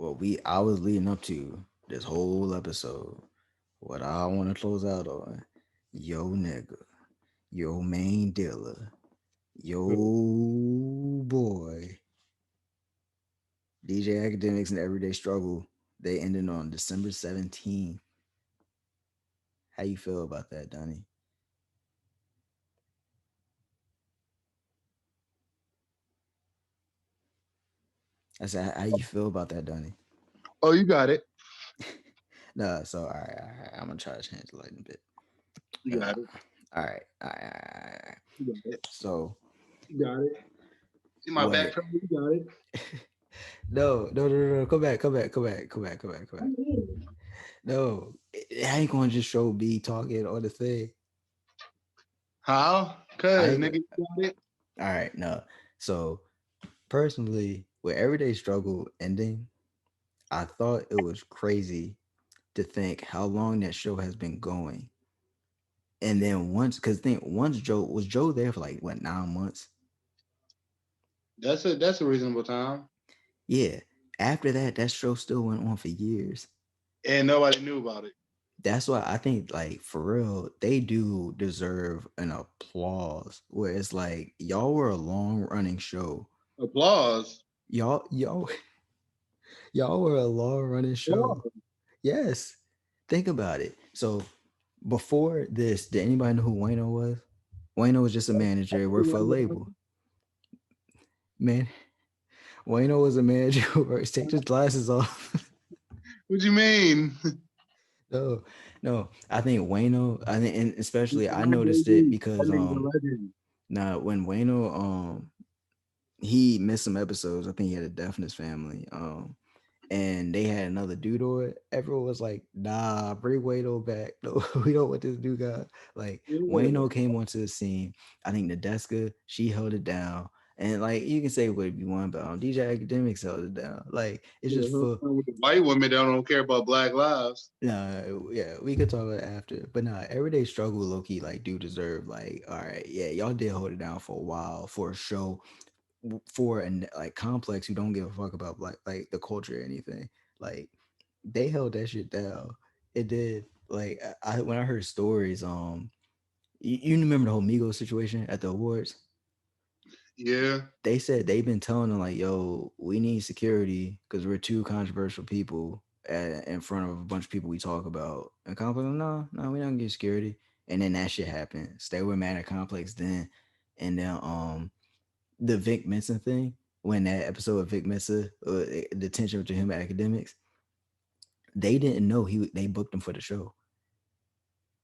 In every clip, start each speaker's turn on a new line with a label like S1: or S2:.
S1: I was leading up to this whole episode. What I want to close out on, yo nigga, yo main dealer, yo boy, DJ Academics and Everyday Struggle. They ended on December 17th. How you feel about that, Donnie? I said, how you feel about that, Donnie?
S2: Oh, you got it.
S1: Nah, so all right, I'm gonna try to change the light a bit.
S2: You
S1: Uh,
S2: got it.
S1: all right.
S2: You got it.
S1: So
S2: You got it. See my
S1: what?
S2: back trouble? You got it.
S1: No. Come back. No, I ain't gonna just show B talking on the thing.
S2: How?
S1: I
S2: Cause
S1: ain't.
S2: nigga, you got it.
S1: All right, no. So personally, with Everyday Struggle ending, I thought it was crazy to think how long that show has been going. And then because think once Joe there for like what 9 months?
S2: That's a reasonable time.
S1: Yeah. After that, that show still went on for years.
S2: And nobody knew about it.
S1: That's why I think like for real, they do deserve an applause. Where it's like y'all were a long running show.
S2: Applause.
S1: Y'all y'all were a long running show.
S2: Applause.
S1: Yes. Think about it. So before this, did anybody know who Wayno was? Wayno was just a manager, worked for a label. Man, Wayno was a manager who works, take his glasses off.
S2: What you mean?
S1: No, no. I think Wayno, I think and especially I
S2: That
S1: noticed it because
S2: nigga's a legend.
S1: now when Wayno he missed some episodes. I think he had a death in his family. And they had another dude on it. Everyone was like, nah, bring Wayno back. No, we don't want this new guy. Like
S2: Yeah.
S1: Wayno came onto the scene. I think Nadeska, she held it down. And like you can say what you want, but DJ Academics held it down. Like it's just
S2: Yeah.
S1: for
S2: With the white women that don't care about black lives.
S1: nah, yeah, we could talk about it after. But nah, everyday struggle low key like do deserve like, all right, yeah, y'all did hold it down for a while for a show for and like complex who don't give a fuck about like the culture or anything. Like they held that shit down. It did. Like I when I heard stories, you remember the whole Migos situation at the awards?
S2: Yeah.
S1: They said they've been telling them like, "Yo, we need security because we're two controversial people in front of a bunch of people we talk about." And Complex, no, we don't get security. And then that shit happened. They were mad at Complex then, and then the Vic Mensa thing when that episode of Vic Mensa, the tension between him and academics, they didn't know they booked him for the show.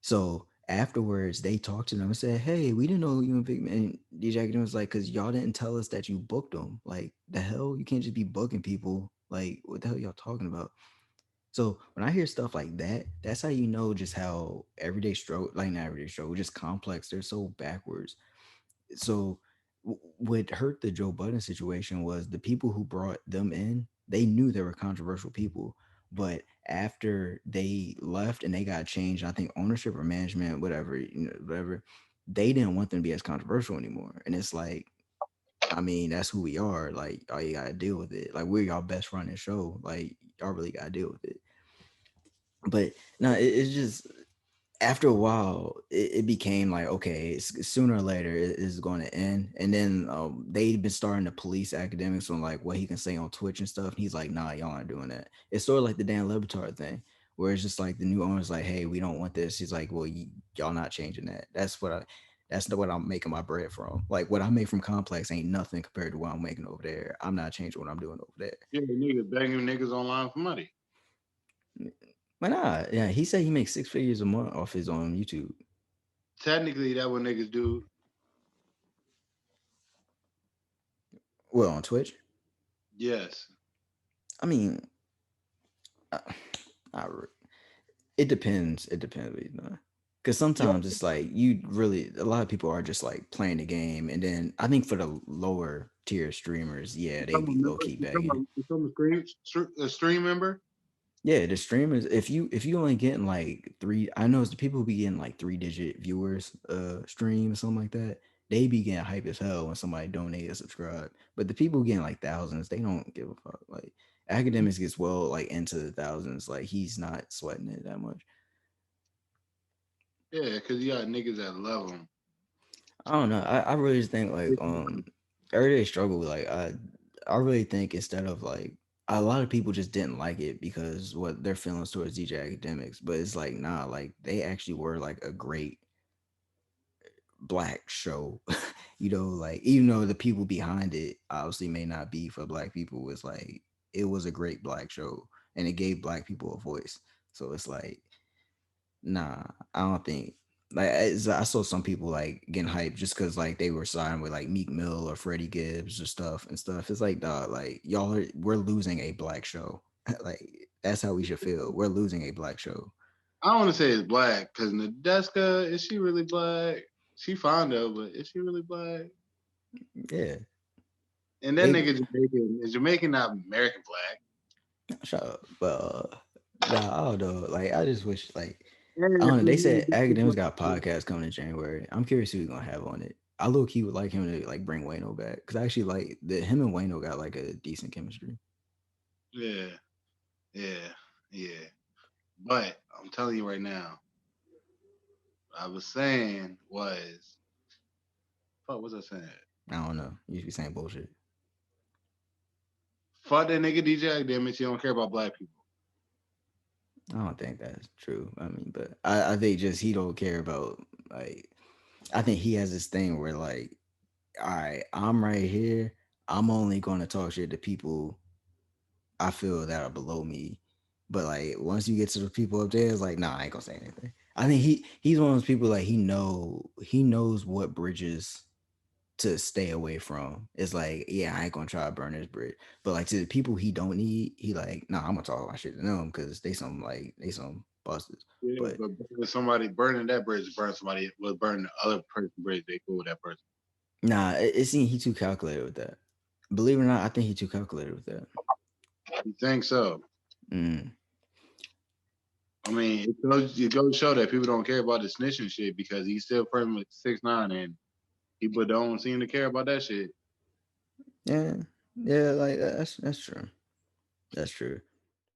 S1: So afterwards, they talked to them and said, "Hey, we didn't know you and Vic." And DJ Academics was like, "Cause y'all didn't tell us that you booked them. Like the hell, you can't just be booking people. Like what the hell y'all talking about?" So when I hear stuff like that, that's how you know just how everyday stroke, like not everyday stroke, just complex. They're so backwards. So what hurt the Joe Budden situation was the people who brought them in, they knew they were controversial people. But after they left and they got changed, I think ownership or management, whatever, whatever, they didn't want them to be as controversial anymore. And it's like, I mean, that's who we are. Like, all you gotta deal with it. Like, we're y'all best running show. Like, y'all really gotta deal with it. But no, it's just after a while, it became like, okay, sooner or later it is going to end. And then they've been starting to police academics on like what he can say on Twitch and stuff. And he's like, nah, y'all aren't doing that. It's sort of like the Dan Lebatard thing, where it's just like the new owner's like, hey, we don't want this. He's like, well, y'all not changing that. That's what I'm making my bread from. Like what I make from Complex ain't nothing compared to what I'm making over there. I'm not changing what I'm doing over there.
S2: Yeah, niggas begging niggas online for money.
S1: But nah, yeah, he said he makes 6 figures a month off his own YouTube.
S2: Technically, that what niggas do.
S1: Well, on Twitch.
S2: Yes.
S1: I mean, I, I it depends. It depends what you're doing. Because
S2: Yeah.
S1: sometimes it's like you really, a lot of people are just like playing the game. And then I think for the lower tier streamers, yeah, they
S2: Become a
S1: be low
S2: member.
S1: key begging.
S2: A stream member.
S1: Yeah, the streamers, if you only getting like three, I know it's the people who be getting like 3 digit viewers, stream or something like that. They be getting hype as hell when somebody donate or subscribe. But the people getting like thousands, they don't give a fuck. Like Academics gets well like into the thousands. Like he's not sweating it that much.
S2: Yeah, because you got niggas that love him.
S1: I don't know. I really just think like everyday struggle. Like I really think instead of like a lot of people just didn't like it because what their feelings towards DJ Academics, but it's like nah, like they actually were like a great black show. Like even though the people behind it obviously may not be for black people, it's like it was a great black show and it gave black people a voice. So it's like nah, I don't think like I saw some people like getting hyped just because like they were signed with like Meek Mill or Freddie Gibbs or stuff and stuff. It's like dog, like we're losing a black show. Like that's how we should feel. We're losing a black show.
S2: I don't want to say it's black because Nadeska, is she really black? She fine though, but is she really black?
S1: Yeah,
S2: And that
S1: they
S2: nigga Jamaican is Jamaican, not American black.
S1: shut up. But nah, I don't know. Like I just wish like I
S2: And
S1: don't
S2: if
S1: know. They
S2: we
S1: said academics got a podcast coming in January. I'm curious who he's gonna have on it. I low key would like him to like bring Wayno back because I actually like that him and Wayno got like a decent chemistry.
S2: yeah, yeah, yeah. But I'm telling you right now, what I was saying was, fuck, what was I saying?
S1: I don't know. You should be saying bullshit.
S2: Fuck that nigga DJ Academics. He don't care about black people.
S1: I don't think that's true. I mean, but I think just he don't care about like I think he has this thing where like, all right, I'm right here. I'm only gonna talk shit to people I feel that are below me. But like once you get to the people up there, it's like, nah, I ain't gonna say anything. I think he's one of those people like he knows what bridges to stay away from. It's like, yeah, I ain't gonna try to burn this bridge. But like to the people he don't need, he like, nah, I'm gonna talk my shit to them because they some busters.
S2: Yeah,
S1: But
S2: but somebody burning that bridge, burn somebody was burning the other person bridge. They cool with that person.
S1: nah, it seems he too calculated with that. Believe it or not, I think he too calculated with that.
S2: You think so?
S1: Mm.
S2: I mean, it goes to show that people don't care about the snitching shit because he's still friends with 6ix9ine, and people don't seem to care about that shit.
S1: Yeah, yeah, like that's true. That's true.